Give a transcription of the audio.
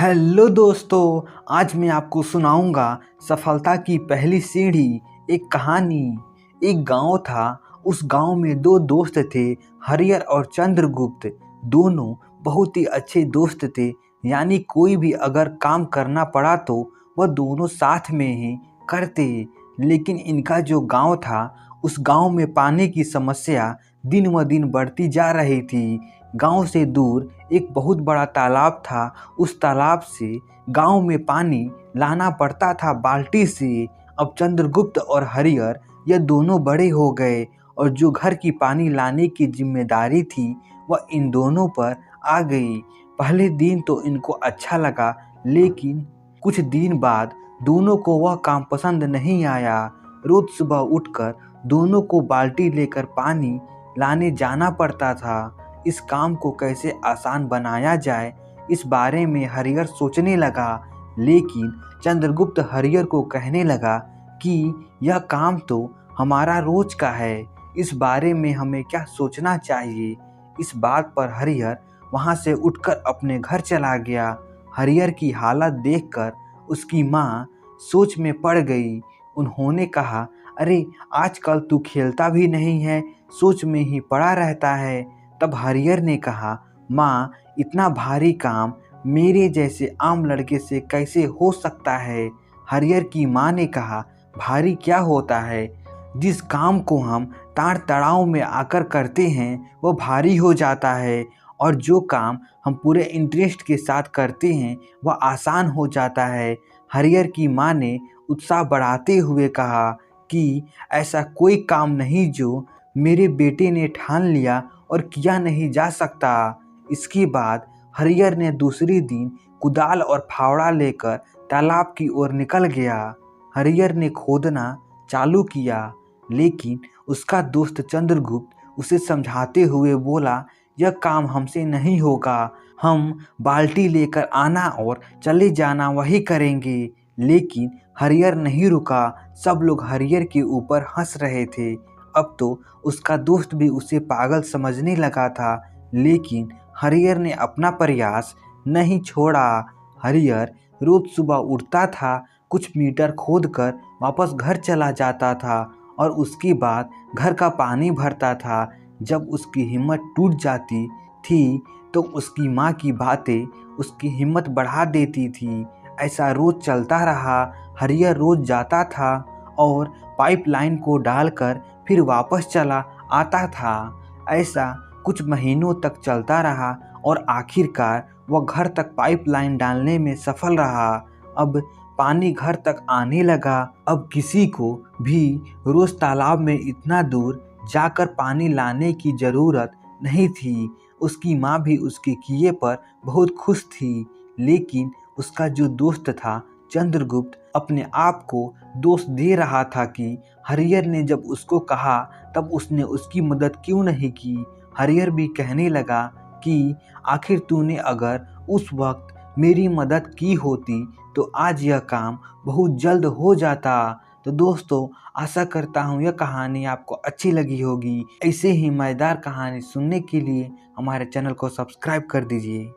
Hello दोस्तों, आज मैं आपको सुनाऊंगा सफलता की पहली सीढ़ी। एक कहानी। एक गांव था। उस गांव में दो दोस्त थे, हरियर और चंद्रगुप्त। दोनों बहुत ही अच्छे दोस्त थे, यानी कोई भी अगर काम करना पड़ा तो वह दोनों साथ में ही करते। लेकिन इनका जो गांव था, उस गांव में पानी की समस्या दिन ब दिन बढ़ती जा रही थी। गांव से दूर एक बहुत बड़ा तालाब था। उस तालाब से गांव में पानी लाना पड़ता था बाल्टी से। अब चंद्रगुप्त और हरिहर यह दोनों बड़े हो गए और जो घर की पानी लाने की जिम्मेदारी थी वह इन दोनों पर आ गई। पहले दिन तो इनको अच्छा लगा, लेकिन कुछ दिन बाद दोनों को वह काम पसंद नहीं आया। रोज सुबह उठकर दोनों को बाल्टी लेकर पानी लाने जाना पड़ता था। इस काम को कैसे आसान बनाया जाए, इस बारे में हरिहर सोचने लगा। लेकिन चंद्रगुप्त हरिहर को कहने लगा कि यह काम तो हमारा रोज का है, इस बारे में हमें क्या सोचना चाहिए। इस बात पर हरिहर वहां से उठकर अपने घर चला गया। हरिहर की हालत देखकर उसकी माँ सोच में पड़ गई। उन्होंने कहा, अरे आजकल तू खेलता भी नहीं है, सोच में ही पड़ा रहता है। तब हरिहर ने कहा, माँ, इतना भारी काम मेरे जैसे आम लड़के से कैसे हो सकता है। हरिहर की माँ ने कहा, भारी क्या होता है, जिस काम को हम ताड़ तड़ाव में आकर करते हैं वो भारी हो जाता है, और जो काम हम पूरे इंटरेस्ट के साथ करते हैं वह आसान हो जाता है। हरिहर की माँ ने उत्साह बढ़ाते हुए कहा कि ऐसा कोई काम नहीं जो मेरे बेटे ने ठान लिया और किया नहीं जा सकता। इसके बाद हरिहर ने दूसरे दिन कुदाल और फावड़ा लेकर तालाब की ओर निकल गया। हरिहर ने खोदना चालू किया, लेकिन उसका दोस्त चंद्रगुप्त उसे समझाते हुए बोला, यह काम हमसे नहीं होगा, हम बाल्टी लेकर आना और चले जाना वही करेंगे। लेकिन हरिहर नहीं रुका। सब लोग हरिहर के ऊपर हंस रहे थे। अब तो उसका दोस्त भी उसे पागल समझने लगा था, लेकिन हरिहर ने अपना प्रयास नहीं छोड़ा। हरिहर रोज सुबह उठता था, कुछ मीटर खोदकर वापस घर चला जाता था और उसके बाद घर का पानी भरता था। जब उसकी हिम्मत टूट जाती थी तो उसकी माँ की बातें उसकी हिम्मत बढ़ा देती थी। ऐसा रोज चलता रहा। हरिहर रोज जाता था और पाइपलाइन को डालकर फिर वापस चला आता था। ऐसा कुछ महीनों तक चलता रहा और आखिरकार वह घर तक पाइपलाइन डालने में सफल रहा। अब पानी घर तक आने लगा। अब किसी को भी रोज तालाब में इतना दूर जाकर पानी लाने की ज़रूरत नहीं थी। उसकी माँ भी उसके किए पर बहुत खुश थी, लेकिन उसका जो दोस्त था चंद्रगुप्त अपने आप को दोष दे रहा था कि हरिहर ने जब उसको कहा तब उसने उसकी मदद क्यों नहीं की। हरिहर भी कहने लगा कि आखिर तूने अगर उस वक्त मेरी मदद की होती तो आज यह काम बहुत जल्द हो जाता। तो दोस्तों, आशा करता हूँ यह कहानी आपको अच्छी लगी होगी। ऐसे ही मज़ेदार कहानी सुनने के लिए हमारे चैनल को सब्सक्राइब कर दीजिए।